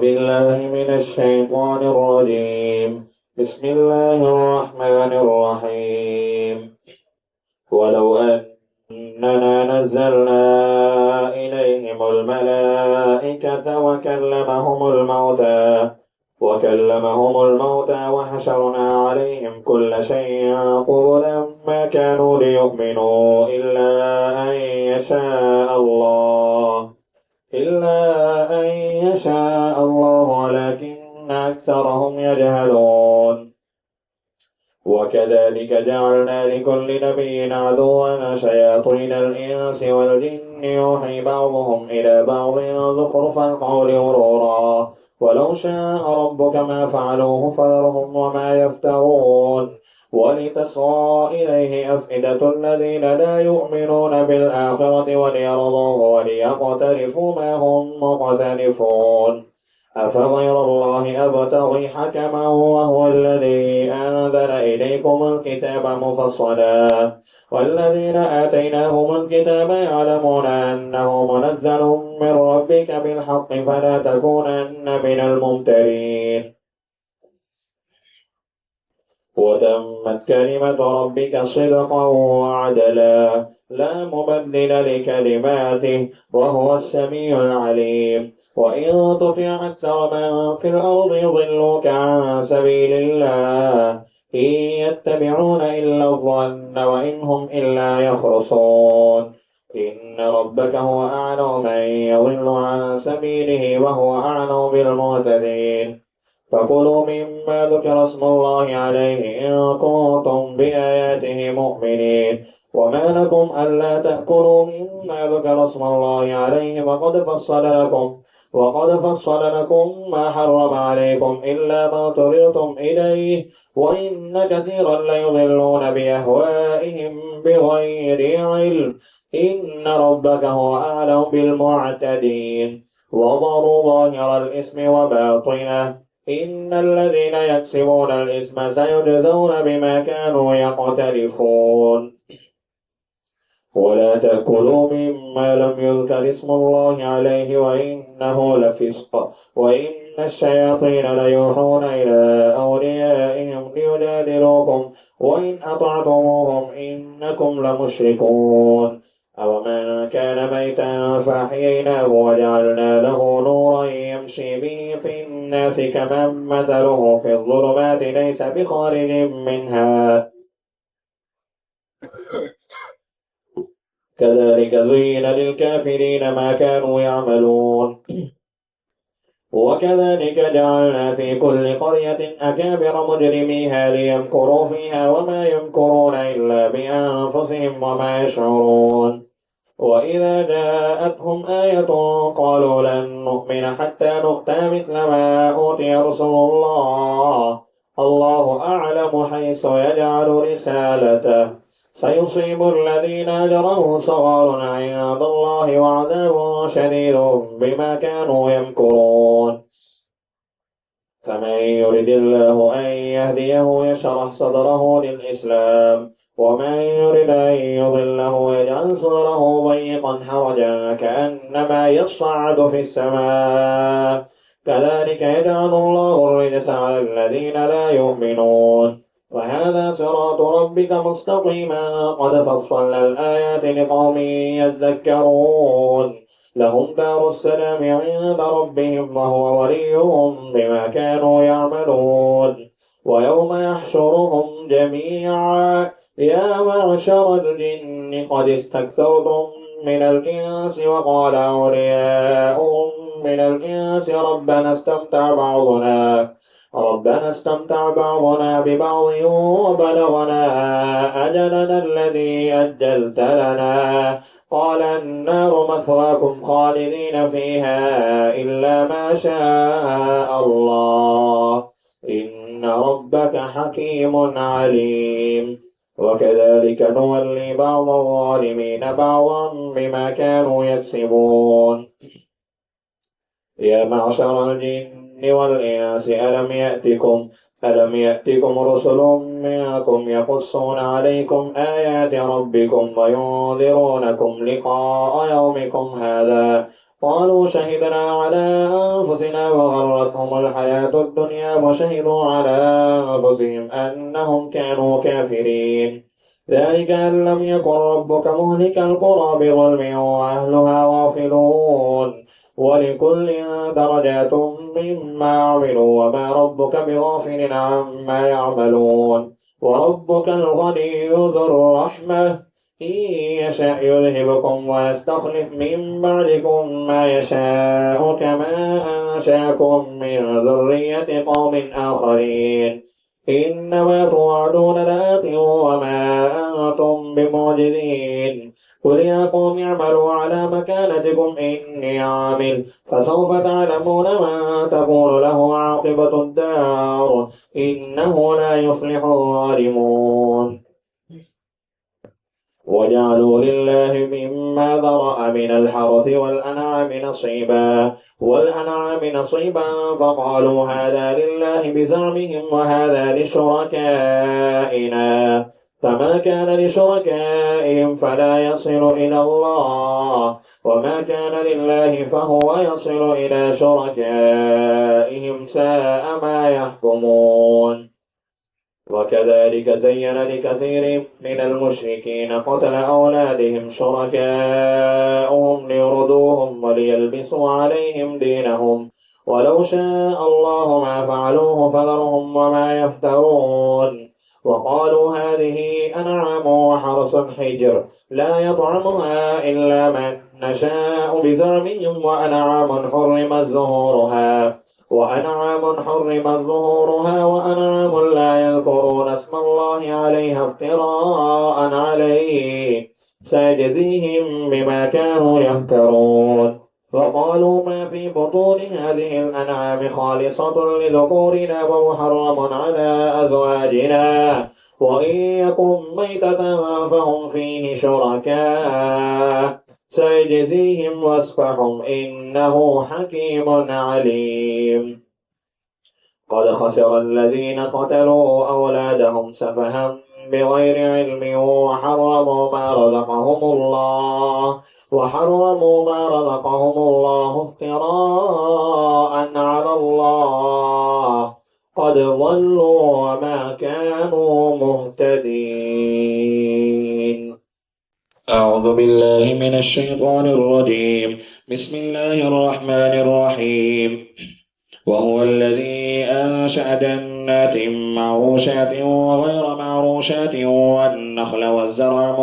بالله من الشيطان الرجيم. بسم الله الرحمن الرحيم. ولو أننا نزلنا إليهم الملائكة وكلمهم الموتى وحشرنا عليهم كل شيء قبلا ما كانوا ليؤمنوا إلا أن يشاء الله ولكن أكثرهم يجهلون. وكذلك جعلنا لكل نبي عدوا شياطين الإنس والجن يوحي بعضهم إلى بعض زخرف القول غرورا ولو شاء ربك ما فعلوه فذرهم وما يفترون. ولتصغى إليه أفئدة الذين لا يؤمنون بالآخرة وليرضوه وليقترفوا ما هم مقترفون. أفغير الله أبتغي حكما وهو الذي أنزل إليكم الكتاب مفصلا والذين آتيناهم الكتاب يعلمون أنه منزل من ربك بالحق فلا تكونن من الممترين. وتمت كلمة ربك صدقا وعدلا لا مبدل لكلماته وهو السميع العليم. وإن تطع أكثر من في الأرض يضلوك عن سبيل الله إن يتبعون إلا الظن وإن هم إلا يخرصون. إن ربك هو أعلم من يضل عن سبيله وهو أعلم بالمهتدين. فكلوا مما ذكر اسم الله عليه إن كنتم بآياته مؤمنين. وما لكم ألا تأكلوا مما ذكر اسم الله عليه وقد فصل لكم ما حرم عليكم إلا ما اضطررتم إليه وإن كثيرا ليضلون بأهوائهم بغير علم. إن ربك هو أعلم بالمعتدين. وذروا ظاهر الإثم وباطنه إن الذين يكسبون الإثم سيجزون بما كانوا يقترفون. ولا تأكلوا مما لم يذكر اسم الله عليه وإنه لفسق وإن الشياطين ليوحون إلى أوليائهم ليجادلوكم وإن أطعتموهم إنكم لمشركون. أومن كان ميتا فأحييناه وجعلنا له نورا يمشي به في الناس كمن مثله في الظلمات ليس بخارج منها كذلك زين للكافرين ما كانوا يعملون. وكذلك جعلنا في كل قرية أكابر مجرميها ليمكروا فيها وما يمكرون إلا بأنفسهم وما يشعرون. وإذا جاءتهم آية قالوا لن نؤمن حتى نؤتى مثل ما أوتي رسل الله أعلم حيث يجعل رسالته سيصيب الذين أجرموا صغار عند الله وعذاب شديد بما كانوا يمكرون. فمن يرد الله أن يهديه يشرح صدره للإسلام ومن يرد أن يضله يجعل صدره ضيقا حرجا كأنما يصعد في السماء كذلك يجعل الله الرجس على الذين لا يؤمنون. وهذا صراط ربك مستقيما قد فصلنا الآيات لقوم يذكرون. لهم دار السلام عند ربهم وهو وليهم بما كانوا يعملون. ويوم يحشرهم جميعا يا معشر الجن قد استكثرتم من الإنس وقال أولياؤهم من الإنس ربنا استمتع بعضنا ببعض وبلغنا أجلنا الذي أجلت لنا قال النار مثواكم خالدين فيها إلا ما شاء الله إن ربك حكيم عليم. وكذلك نولي بعض الظالمين بعضا بما كانوا يكسبون. يا معشر الجن والإنس ألم يأتكم رسل منكم يقصون عليكم آيات ربكم وينذرونكم لقاء يومكم هذا قالوا شهدنا على أنفسنا وغرتهم الحياة الدنيا وشهدوا على أنفسهم أنهم كانوا كافرين. ذلك أن لم يكن ربك مهلك القرى بظلم وأهلها غافلون. ولكل درجات مما عملوا وما ربك بغافل عما يعملون. وربك الغني ذو الرحمة إن يشاء يذهبكم ويستخلف من بعدكم ما يشاء كما أنشاكم من ذرية قوم آخرين. إنما توعدون لآت وما أنتم بمعجزين. قل يا قوم اعملوا على مكانتكم إني عامل فسوف تعلمون من تكون له عاقبة الدار إنه لا يفلح الظالمون. وجعلوا لله مما ذرأ من الحرث والأنعام نصيبا فقالوا هذا لله بزعمهم وهذا لشركائنا فما كان لشركائهم فلا يصل إلى الله وما كان لله فهو يصل إلى شركائهم ساء ما يحكمون. وكذلك زين لكثير من المشركين قتل أولادهم شركاؤهم ليردوهم وليلبسوا عليهم دينهم ولو شاء الله ما فعلوه فذرهم وما يفترون. وقالوا هذه أنعام وحرث حجر لا يطعمها إلا من نشاء بزعمهم وأنعام حرمت ظهورها وأنعام لا يذكرون اسم الله عليها افتراء عليه سيجزيهم بما كانوا يفترون. وقالوا ما في بطون هذه الأنعام خالصة لذكورنا ومحرم على أزواجنا وإن يكن ميتة فهم فيه شركاء سيجزيهم وصفهم إنه حكيم عليم. قد خسر الذين قتلوا أولادهم سفها بغير علم وحرموا ما رزقهم الله افتراء على الله قد ضلوا وما كانوا مهتدين. أعوذ بالله من الشيطان الرجيم. بسم الله الرحمن الرحيم. وهو الذي أنشأ جنات معروشات وغير معروشات والنخل والزرع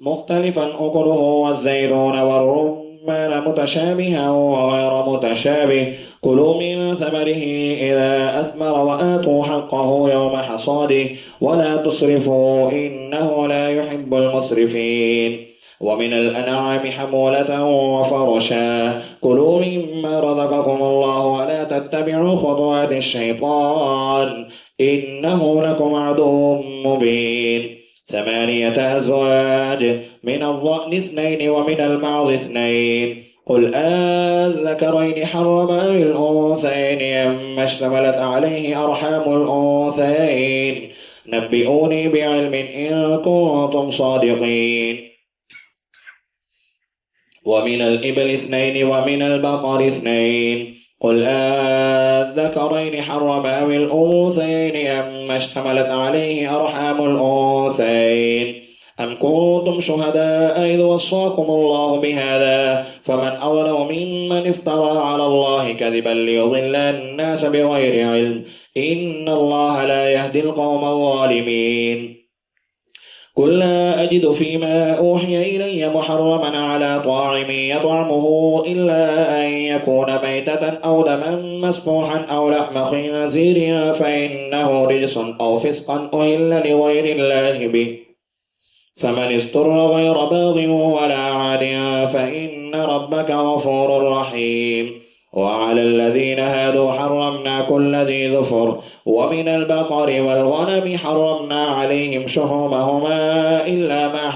مختلفا أكله والزيتون والرمان متشابها وغير متشابه كلوا من ثمره إذا أثمر وآتوا حقه يوم حصاده ولا تسرفوا إنه لا يحب المسرفين. ومن الأنعام حمولة وفرشا كلوا مما رزقكم الله ولا تتبعوا خطوات الشيطان إنه لكم عدو مبين. 8 أزواج من الضأن 2 ومن المعز 2 قل أذكرين حرم أم الأنثيين أما اشتملت عليه أرحام الأنثيين نبئوني بعلم إن كنتم صادقين. ومن الإبل 2 ومن البقر 2 قل أذكرين حرم أم الأنثيين أما اشتملت عليه أرحام الأنثيين أم كنتم شهداء إذ وصاكم الله بهذا فمن أظلم ممن افترى على الله كذبا ليضل الناس بغير علم إن الله لا يهدي القوم الظالمين. قل لا أجد فيما أوحي إلي محرما على طاعم يطعمه إلا أن يكون ميتة أو دما مسفوحا أو لحم خنزير فإنه رجس أو فسقا أهل لغير الله به فمن اضطر غير باغ ولا عاد فإن ربك غفور رحيم. وعلى الذين هادوا حرمنا كل ذي ظفر ومن البقر والغنم حرمنا عليهم شحومهما إلا ما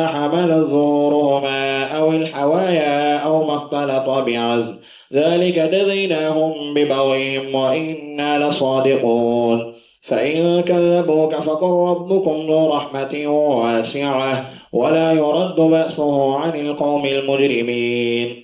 حمل ظهورهما أو الحوايا أو ما اختلط بعزم ذلك جزيناهم ببغيهم وإنا لصادقون. فإن كذبوك فقل ربكم ذو رحمة واسعة ولا يرد بأسه عن القوم المجرمين.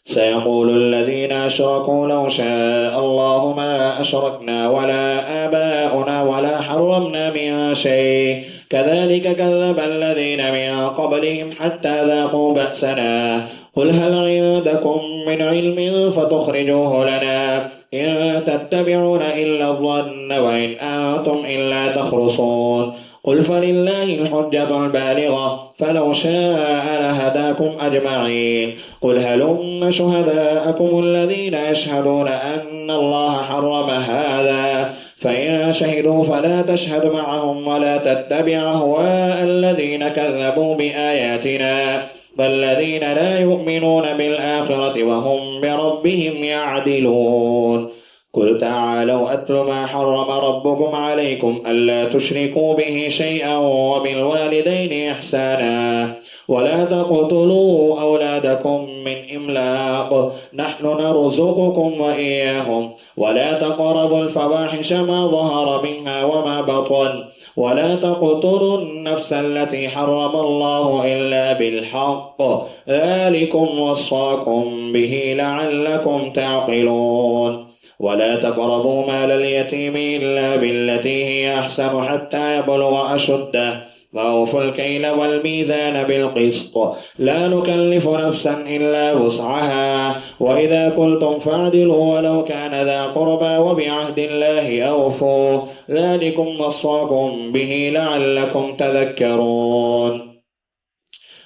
سيقول الذين أشركوا لو شاء الله ما أشركنا ولا آباؤنا ولا حرمنا من شيء كذلك كذب الذين من قبلهم حتى ذاقوا بأسنا قل هل عندكم من علم فتخرجوه لنا إن تتبعون إلا الظن وإن أنتم إلا تخرصون قل فلله الحجة البالغة فلو شاء لهداكم أجمعين قل هلم شهداءكم الذين يشهدون أن الله حرم هذا فإن شهدوا فلا تشهد معهم ولا تتبع أهواء الذين كذبوا بآياتنا بل الذين لا يؤمنون بالآخرة وهم بربهم يعدلون قل تعالوا أتل ما حرم ربكم عليكم ألا تشركوا به شيئا وبالوالدين إحسانا ولا تقتلوا أولادكم من إملاق نحن نرزقكم وإياهم ولا تقربوا الفواحش ما ظهر منها وما بطن ولا تقتلوا النفس التي حرم الله إلا بالحق ذلكم وصاكم به لعلكم تعقلون ولا تقربوا مال اليتيم إلا بالتي هي أحسن حتى يبلغ أشده وأوفوا الكيل والميزان بالقسط لا نكلف نفسا إلا وسعها وإذا قلتم فاعدلوا ولو كان ذا قربى وبعهد الله أوفوا ذلكم وصاكم به لعلكم تذكرون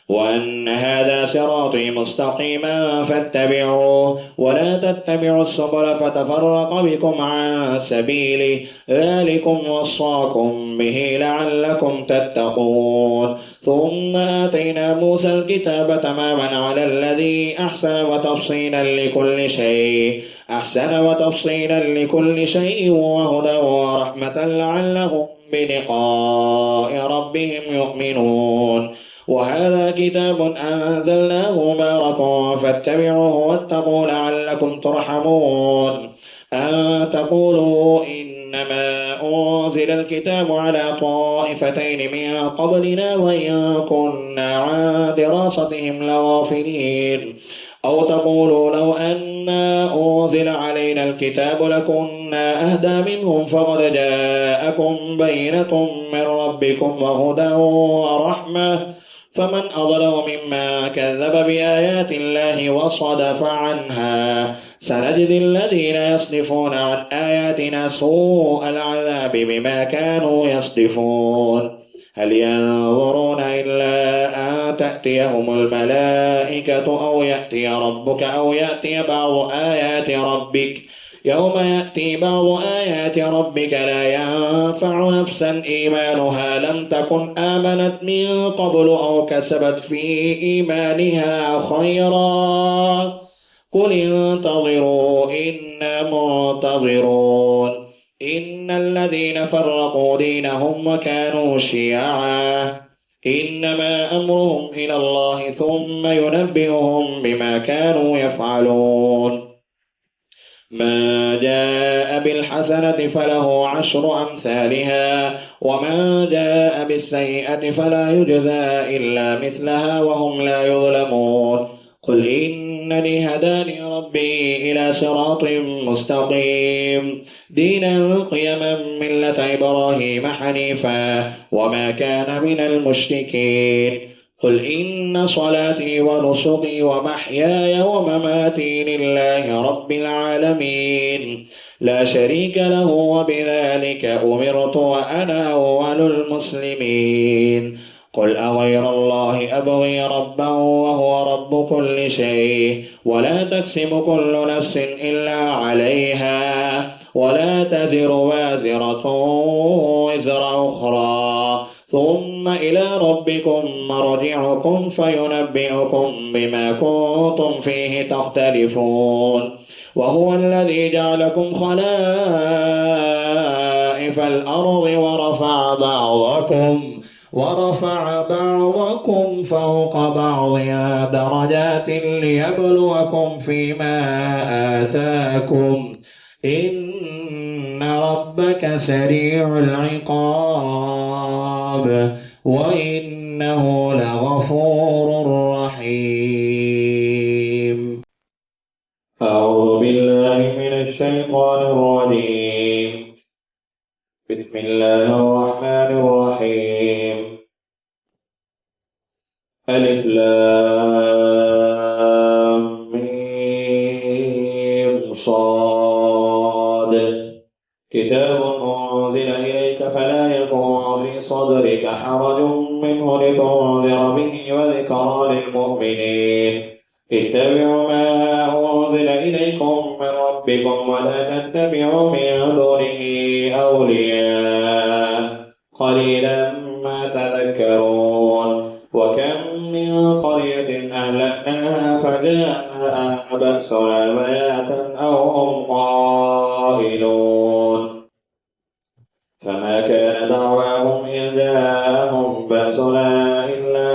وأن هذا صراطي مستقيما فاتبعوه ولا تتبعوا السبل فتفرق بكم عن سبيله ذلكم وصاكم به لعلكم تتقون ثم آتينا موسى الكتاب تماما على الذي أحسن وتفصيلا لكل شيء وهدى ورحمة لعلهم بلقاء ربهم يؤمنون وهذا كتاب أنزلناه مبارك فاتبعوه واتقوا لعلكم ترحمون أن تقولوا إنما أنزل الكتاب على طائفتين من قبلنا وإن كنا عن دراستهم لغافلين أو تقولوا لو أنا أنزل علينا الكتاب لكنا أهدى منهم فقد جاءكم بينة من ربكم وهدى ورحمة فمن أظلم مما كذب بآيات الله وصدف عنها سنجزي الذين يصدفون عن آياتنا سوء العذاب بما كانوا يصدفون هل ينظرون إلا أن تأتيهم الملائكة أو يأتي ربك أو يأتي بعض آيات ربك يوم يأتي بعض آيات ربك لا ينفع نفسا إيمانها لم تكن آمنت من قبل أو كسبت في إيمانها خيرا قل انتظروا إنا منتظرون إن الذين فرقوا دينهم وكانوا شيعا إنما أمرهم إلى الله ثم ينبئهم بما كانوا يفعلون من جاء بالحسنة فله 10 أمثالها ومن جاء بالسيئة فلا يجزى إلا مثلها وهم لا يظلمون قل إنني هداني ربي إلى صراط مستقيم دينا قيما ملة إبراهيم حنيفا وما كان من المشركين قل إن صلاتي ونسكي ومحياي ومماتي لله رب العالمين لا شريك له وبذلك أمرت وأنا أول المسلمين قل أغير الله أبغي ربا وهو رب كل شيء ولا تكسب كل نفس إلا عليها ولا تزر وازرة وزر أخرى ثم إلى ربكم مرجعكم فينبئكم بما كنتم فيه تختلفون وهو الذي جعلكم خلائف الأرض ورفع بعضكم فوق بعض درجات ليبلوكم فيما آتاكم إن ربكم ربك سريع العقاب وإنه لغفور رحيم. أعوذ بالله من الشيطان الرجيم. بسم الله الرحمن الرحيم. ألف لام ميم صاد كتاب أنزل إليك فلا يكن في صدرك حرج منه لتنذر به وذكرى للمؤمنين. اتبعوا ما أنزل إليكم من ربكم ولا تتبعوا من دونه أولياء قليلا ما تذكرون. وكم من قرية أهلكناها فجاءها بأسنا بياتا أو هم قائلون فما كان دعواهم إذ جاءهم بأسنا إلا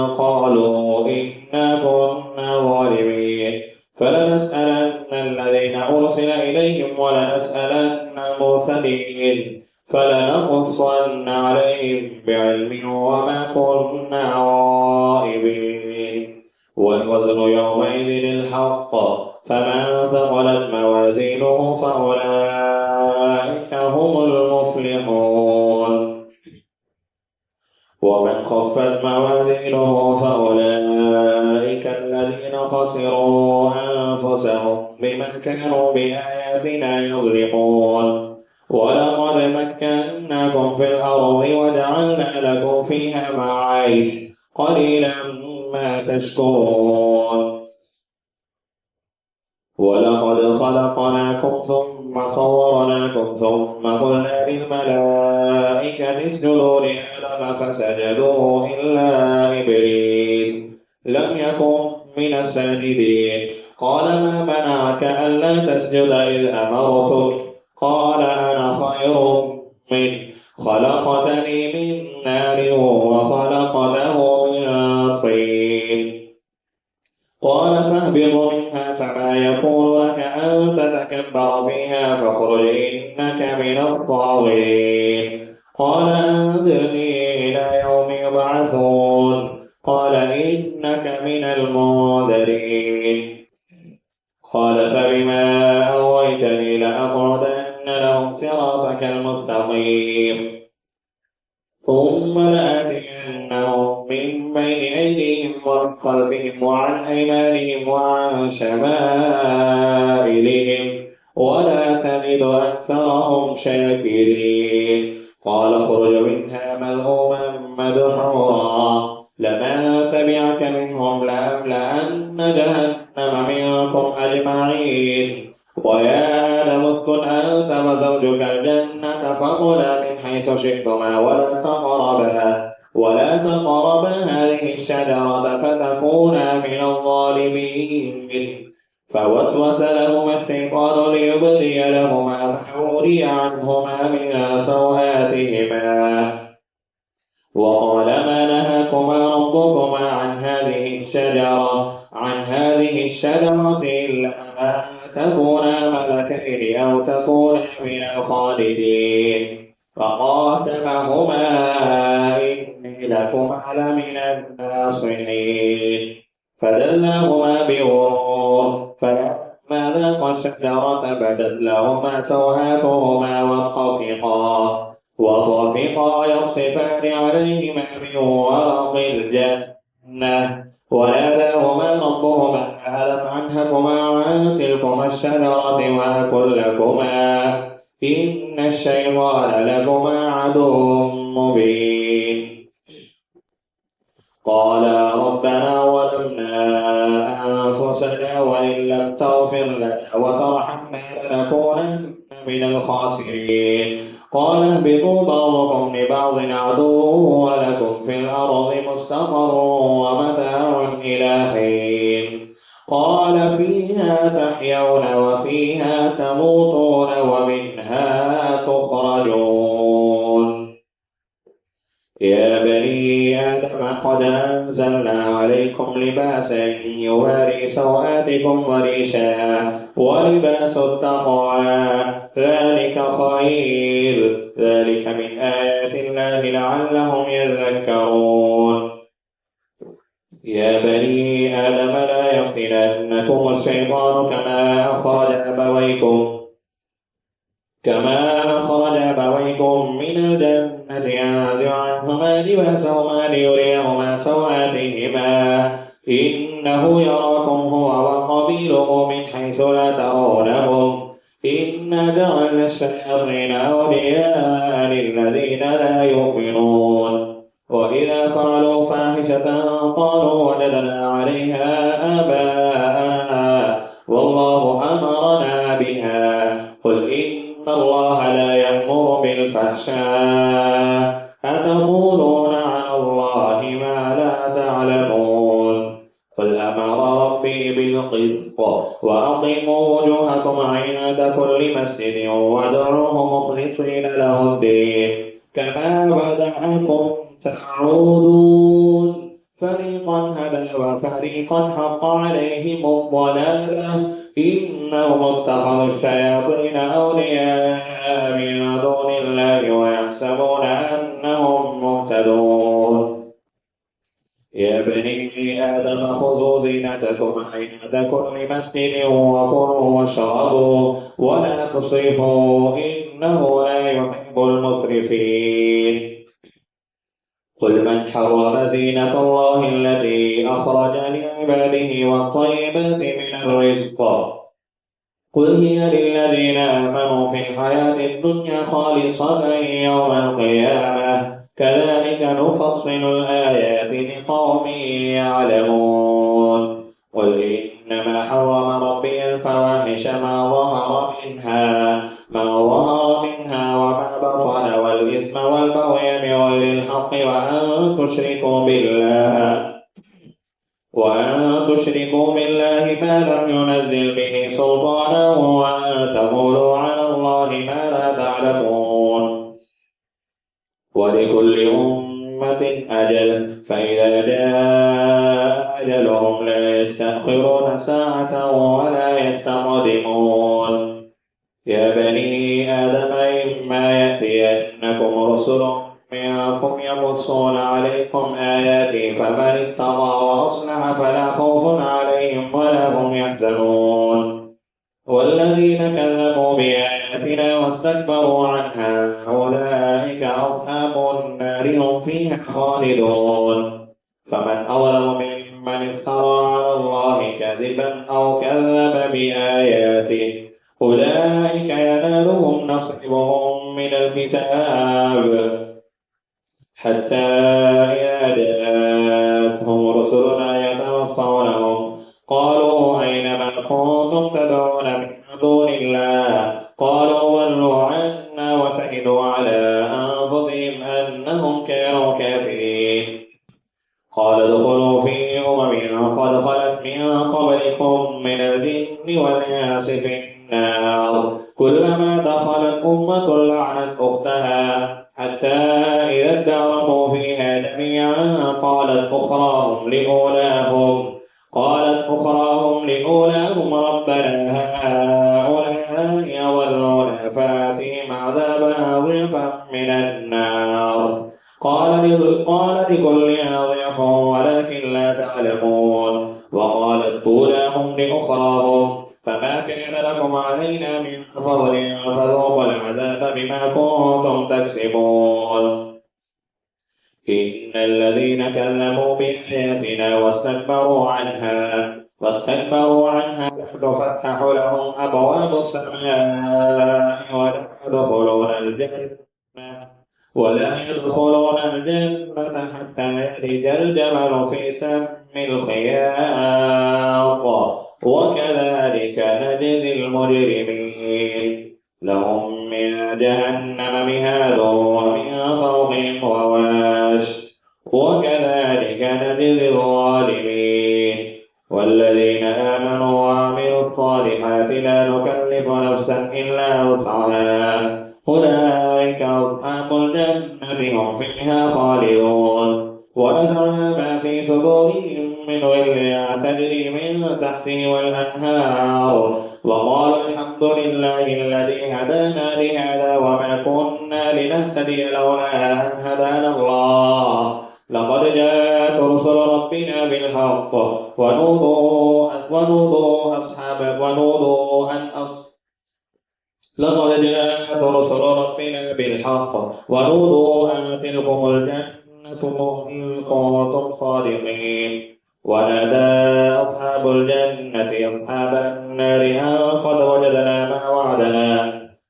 قالوا إنا كنا ظالمين. فلنسألن الذين أرسل إليهم ولنسألن المرسلين فلنقصن عليهم بعلم وما كنا غائبين. والوزن يومئذ الحق فمن ثقلت موازينه فأولئك هم المفلحون. ومن خفت موازينه فأولئك الذين خسروا أنفسهم بما كانوا بآياتنا يظلمون. ولقد مكناكم في الأرض وجعلنا لكم فيها معايش قليلا ما تشكرون. ولقد خلقناكم ثم صورناكم ثم قلنا للملائكة اسجدوا لآدم فسجدوا إلا إبليس لم يكن من الساجدين. قال ما منعك ألا تسجد إذ أمرتك؟ قال أنا خير منه خلقتني من نار وخلقته من طين. قال فاهبط منها فما يكون لك أن تتكبر فيها فاخرج إنك من الصاغرين. قال أنذرني إلى يوم يبعثون. قال إنك من المنذرين. قال فبما أغويتني لأقعدن لهم صراطك المستقيم ثم لآتينهم من بين أيديهم ومن خلفهم وعن أيمانهم وعن شمائلهم ولا تجد أكثرهم شاكرين. قال اخرج منها مذءوما مدحورا لمن تبعك منهم لأملأن جهنم منكم أجمعين. ويا آدم اسكن أنت وزوجك الجنة فكلا من حيث شئتما ولا تقربا هذه الشجرة فتكونا من الظالمين. فوسوس لهما الشيطان ليبدي لهما ما وري عنهما من سوآتهما وقال ما نهاكما ربكما عن هذه الشجرة إلا أن تكونا ملكين أو تكونا من الخالدين. فقاسمهما إني لكما لمن الناصحين. فدلاهما بغرور فلما ذاقا الشجرة بدت لهما سوآتهما وطفقا يخصفان عليهما من ورق الجنة. وناداهما ربهما ألم أنهكما عن تلكما الشجرة وأقل لكما إن الشيطان لكما عدو مبين. قالا ربنا ظلمنا أنفسنا وإن لم تغفر لنا وترحمنا لنكونن من الخاسرين. قال اهبطوا بعضكم لبعض عدو ولكم في الأرض مستقر ومتاع إلى حين. قال فيها تحيون وفيها تموتون ومنها تخرجون. يا بني آدم قد أنزلنا عليكم لباسا يواري سوآتكم وريشا ولباس التقوى ذلك خير ذلك من آيات الله لعلهم يذكرون يا بني آدم لا يفتننكم الشيطان كما أخرج أبويكم من الجنة ينزع عنهما لباسهما ليريهما سوآتهما إنه يراكم هو وقبيله من حيث لا ترونهم إنا جعلنا الشياطين أولياء للذين لا يؤمنون وإذا فعلوا فاحشة قالوا وجدنا عليها آباءنا والله أمرنا بها قل إن الله لا يأمر بالفحشاء أتقولون على الله ما لا تعلمون قل أمر ربي بالقسط وأقيموا وجوهكم عند كل مسجد وادعوه مخلصين له الدين كما بدأكم تعودون فريقا هدى وفريقا حق عليهم الضلالة إنهم اتخذوا الشياطين أولياء من دون الله ويحسبون أنهم مهتدون يا بني آدم خذوا زينتكم عند كل مسجد وكلوا واشربوا ولا تسرفوا إنه لا يحب المسرفين قل من حرم زينة الله التي أخرج لعباده والطيبات من الرزق قل هي للذين آمنوا في الحياة الدنيا خالصة يوم القيامة كذلك نفصل الآيات لقوم يعلمون قل إنما حرم ربي الفواحش ما ظهر منها وما بطن والإثم والبغي بغير الحق وأن تشركوا بالله ما لم ينزل به سلطانا وأن تقولوا على الله ما لا تعلمون ولكل أمة أجل فإذا جاء أجلهم لا يستأخرون ساعة ولا يستقدمون يا بني آدم إما يأتينكم رسل منكم يقصون عليكم آياتي فمن اتقى وأصلح فلا خوف عليهم ولا هم يحزنون والذين كذبوا بآياتنا واستكبروا عنها أولئك أصحاب النار هم فيها خالدون فمن أظلم ممن افترى على الله كذبا أو كذب بآياته أولئك ينالهم نصيبهم من الكتاب حتى إذا جاءتهم رسلنا يتوفونهم قالوا أين ما كنتم تدعون من دون الله قالوا ضلوا عنا وشهدوا على أنفسهم أنهم كانوا كافرين قال ادخلوا في قد خلت من قبلكم من الجن والإنس في النار كلما دخلت أمة لعنت أختها حتى إذا اداركوا فيها جميعا قالت أخراهم لأولاهم ربنا هؤلاء أضلونا فآتهم عذابا ضعفا من النار قال لكل ضعف ولكن لا تعلمون وقالت أولاهم لأخراهم فما كان لكم علينا من فضل فذوقوا العذاب بما كنتم تكسبون إن الذين كذبوا بآياتنا واستكبروا عنها تفتح لهم أبواب السماء ولا يدخلون الجنة حتى يلج الجمل في سم الخياط وكذلك نجزي المجرمين لهم من جهنم مهاد ومن فوقهم غواش وكذلك نجزي الظالمين والذين آمنوا وعملوا الصالحات لا نكلف نفسا إلا وسعها أولئك أصحاب الجنة هم فيها خالدون ونزعنا ما في صدورهم من غل تجري من تحتهم الأنهار وقالوا الحمد لله الذي هدانا لهذا وما كنا لنهتدي لولا أن هدانا الله لقد جاءت رسل ربنا بالحق لقد جاءت رسل ربنا بالحق ونودوا أن تلكم الجنة إن كنتم صادقين ونادى أصحاب الجنة أصحاب النار أن قد وجدنا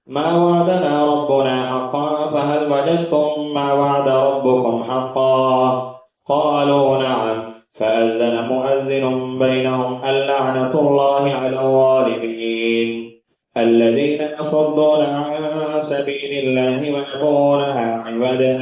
ما وعدنا ربنا حقا فهل وجدتم ما وعد ربكم حقا قالوا نعم فأذن مؤذن بينهم اللعنة الله على الظالمين الذين يصدون عن سبيل الله ويبغونها عوجا